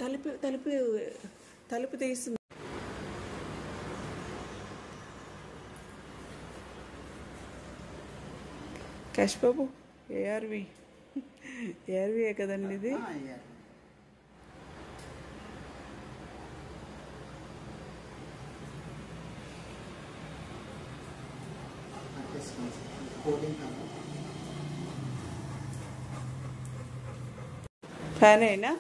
తలుపు తలుపు తలుపు తీస్తుంది. క్యాష్ బాబు ఏఆర్వి కదండి ఇది. ఫ్యాన్ అయినా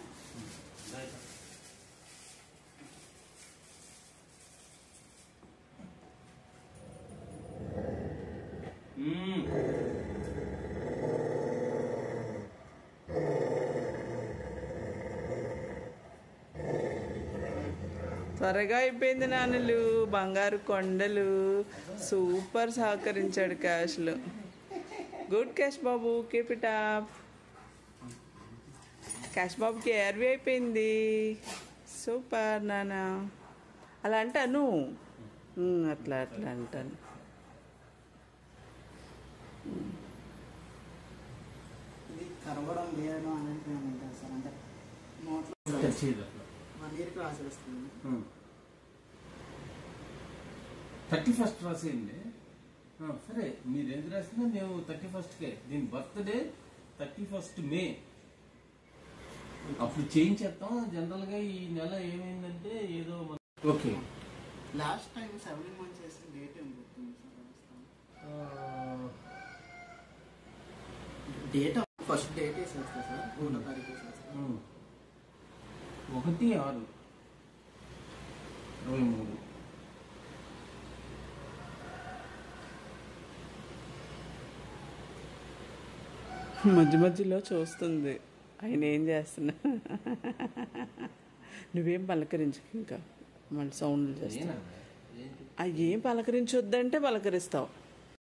త్వరగా అయిపోయింది నాన్నలు. బంగారు కొండలు. సూపర్ సహకరించాడు క్యాష్లో. గుడ్ క్యాష్ బాబు, కీప్ ఇట్ అప్. క్యాష్ బాబుకి ఏఆర్వి అయిపోయింది. సూపర్ నాన్న. అలా అంటాను, అట్లా అట్లా అంటాను. కరవడం లేదు అనేది ఉంటుంది సార్. అంటే నోట్లో 1 ఇయర్కి రాసేస్తుంది. 31st రాసేయండి. సరే మీరు ఏది రాసినా మేము 31st దీని బర్త్డే 31st మే అప్పుడు చేయించేస్తాం. జనరల్గా ఈ నెల ఏమైందంటే ఏదో ఓకే. లాస్ట్ టైం 7 months చేసిన డేట్ ఏం గుర్తుంది సార్? డేట్ ఫస్ట్ డేట్ వేసేస్తా సార్. 1వ తారీఖు వేసేస్తా. 1/6/23. మధ్య మధ్యలో చూస్తుంది ఆయన ఏం చేస్తున్నా. నువ్వేం పలకరించకు, ఇంకా మళ్ళీ సౌండ్లు చేస్తా. ఏం పలకరించొద్దంటే పలకరిస్తావు.